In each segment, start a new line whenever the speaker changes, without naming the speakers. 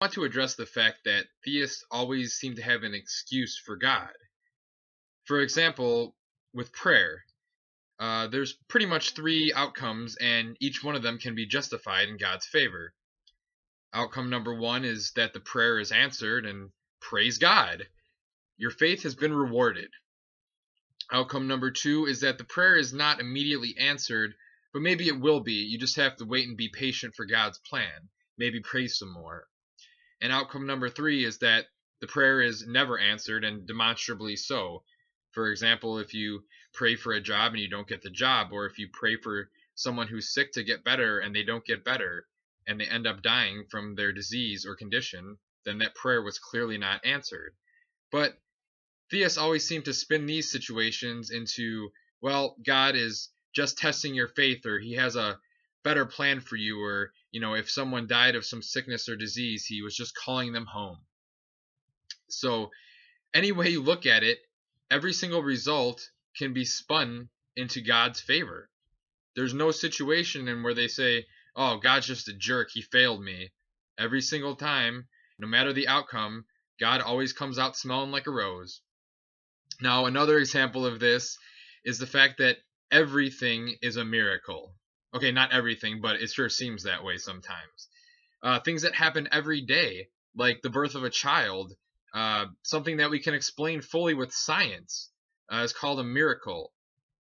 I want to address the fact that theists always seem to have an excuse for God. For example, with prayer, there's pretty much three outcomes, and each one of them can be justified in God's favor. Outcome number one is that the prayer is answered, and praise God, your faith has been rewarded. Outcome number two is that the prayer is not immediately answered, but maybe it will be. You just have to wait and be patient for God's plan. Maybe pray some more. And outcome number three is that the prayer is never answered, and demonstrably so. For example, if you pray for a job and you don't get the job, or if you pray for someone who's sick to get better and they don't get better, and they end up dying from their disease or condition, then that prayer was clearly not answered. But theists always seem to spin these situations into, well, God is just testing your faith, or he has a better plan for you, or, if someone died of some sickness or disease, he was just calling them home. So, any way you look at it, every single result can be spun into God's favor. There's no situation in where they say, oh, God's just a jerk, he failed me. Every single time, no matter the outcome, God always comes out smelling like a rose. Now, another example of this is the fact that everything is a miracle. Okay, not everything, but it sure seems that way sometimes. Things that happen every day, like the birth of a child, something that we can explain fully with science, is called a miracle.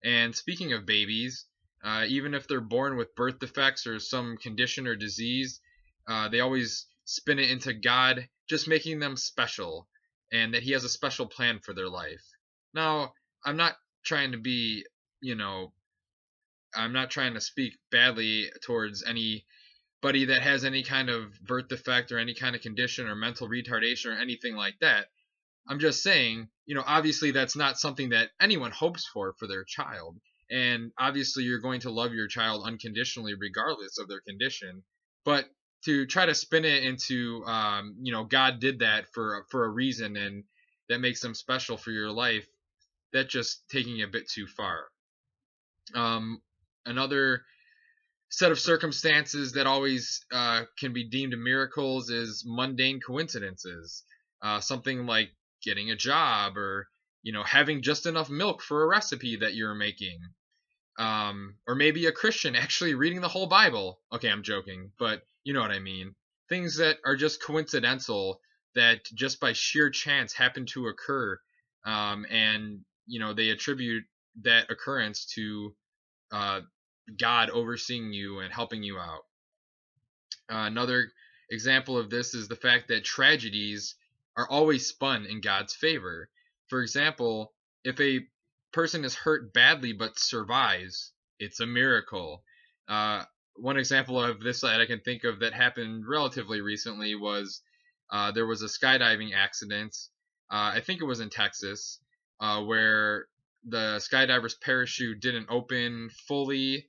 And speaking of babies, even if they're born with birth defects or some condition or disease, they always spin it into God just making them special, and that he has a special plan for their life. Now, I'm not trying to be, I'm not trying to speak badly towards anybody that has any kind of birth defect or any kind of condition or mental retardation or anything like that. I'm just saying, obviously that's not something that anyone hopes for their child. And obviously you're going to love your child unconditionally regardless of their condition. But to try to spin it into, God did that for a reason, and that makes them special for your life, that's just taking it a bit too far. Another set of circumstances that always can be deemed miracles is mundane coincidences. Something like getting a job, or having just enough milk for a recipe that you're making, or maybe a Christian actually reading the whole Bible. Okay, I'm joking, but you know what I mean. Things that are just coincidental, that just by sheer chance happen to occur, and they attribute that occurrence to God overseeing you and helping you out. Another example of this is the fact that tragedies are always spun in God's favor. For example, if a person is hurt badly but survives, it's a miracle. One example of this that I can think of that happened relatively recently was there was a skydiving accident. I think it was in Texas, where the skydiver's parachute didn't open fully,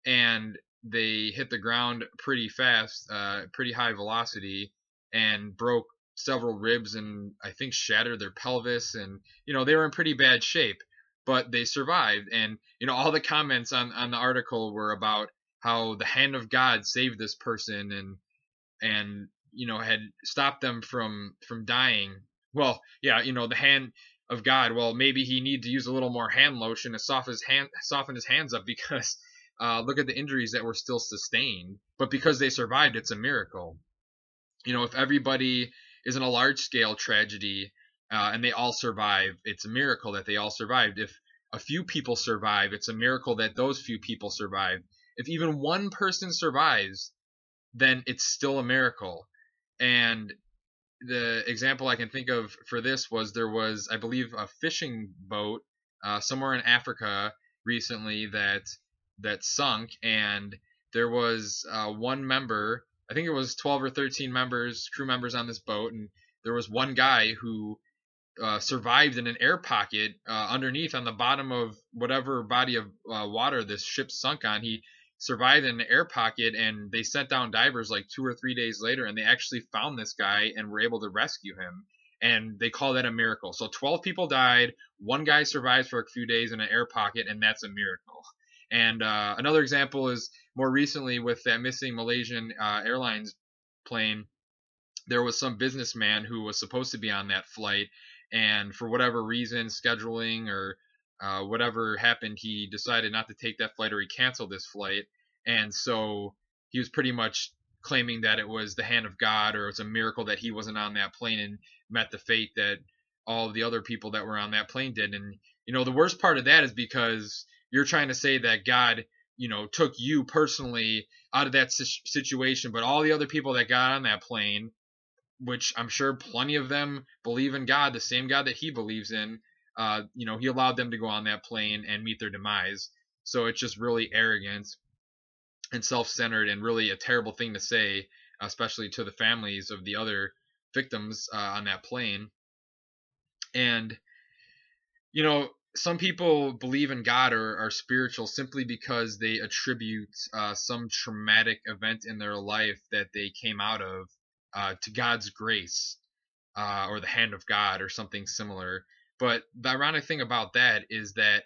and they hit the ground pretty fast, pretty high velocity, and broke several ribs and I think shattered their pelvis. And they were in pretty bad shape, but they survived. And all the comments on the article were about how the hand of God saved this person, and had stopped them from dying. Well, yeah, the hand of God. Well, maybe he needed to use a little more hand lotion to soften his hands up, because look at the injuries that were still sustained. But because they survived, it's a miracle. If everybody is in a large scale tragedy, and they all survive, it's a miracle that they all survived. If a few people survive, it's a miracle that those few people survived. If even one person survives, then it's still a miracle. And the example I can think of for this was, there was, I believe, a fishing boat somewhere in Africa recently that sunk, and there was one member. I think it was 12 or 13 crew members on this boat, and there was one guy who survived in an air pocket underneath on the bottom of whatever body of water this ship sunk on. He survived in an air pocket, and they sent down divers like 2 or 3 days later, and they actually found this guy and were able to rescue him. And they call that a miracle. So 12 people died, one guy survived for a few days in an air pocket, and that's a miracle. And another example is more recently with that missing Malaysian Airlines plane. there was some businessman who was supposed to be on that flight, and for whatever reason, scheduling or whatever happened, he decided not to take that flight, or he canceled this flight. And so he was pretty much claiming that it was the hand of God, or it's a miracle that he wasn't on that plane and met the fate that all of the other people that were on that plane did. And the worst part of that is because you're trying to say that God, took you personally out of that situation, but all the other people that got on that plane, which I'm sure plenty of them believe in God, the same God that he believes in, he allowed them to go on that plane and meet their demise. So it's just really arrogant and self-centered, and really a terrible thing to say, especially to the families of the other victims on that plane. And some people believe in God, or are spiritual, simply because they attribute some traumatic event in their life that they came out of to God's grace, or the hand of God, or something similar. But the ironic thing about that is that,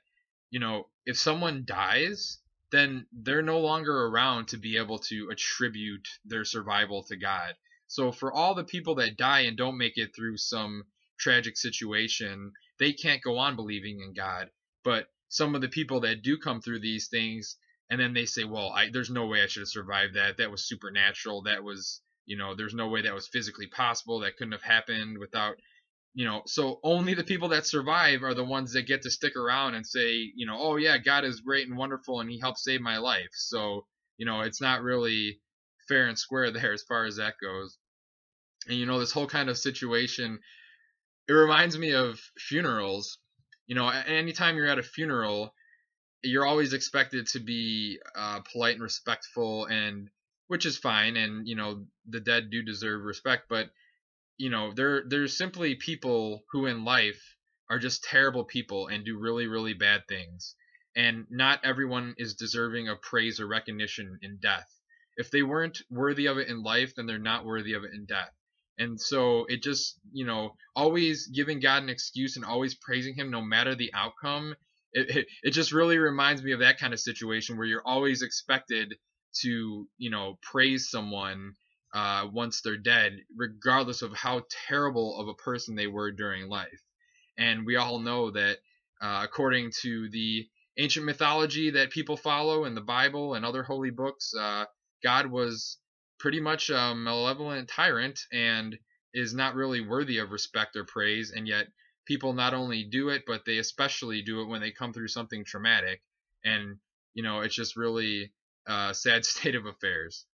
if someone dies, then they're no longer around to be able to attribute their survival to God. So for all the people that die and don't make it through some tragic situation, they can't go on believing in God. But some of the people that do come through these things, and then they say, well, there's no way I should have survived that. That was supernatural. That was, there's no way that was physically possible. That couldn't have happened without, so only the people that survive are the ones that get to stick around and say, oh yeah, God is great and wonderful and he helped save my life. So, it's not really fair and square there as far as that goes. And, this whole kind of situation, it reminds me of funerals. Anytime you're at a funeral, you're always expected to be polite and respectful, and which is fine. And, the dead do deserve respect, but there's simply people who in life are just terrible people and do really, really bad things. And not everyone is deserving of praise or recognition in death. If they weren't worthy of it in life, then they're not worthy of it in death. And so it just, always giving God an excuse and always praising him no matter the outcome, it just really reminds me of that kind of situation where you're always expected to, praise someone once they're dead, regardless of how terrible of a person they were during life. And we all know that, according to the ancient mythology that people follow in the Bible and other holy books, God was pretty much a malevolent tyrant and is not really worthy of respect or praise. And yet, people not only do it, but they especially do it when they come through something traumatic. And, it's just really a sad state of affairs.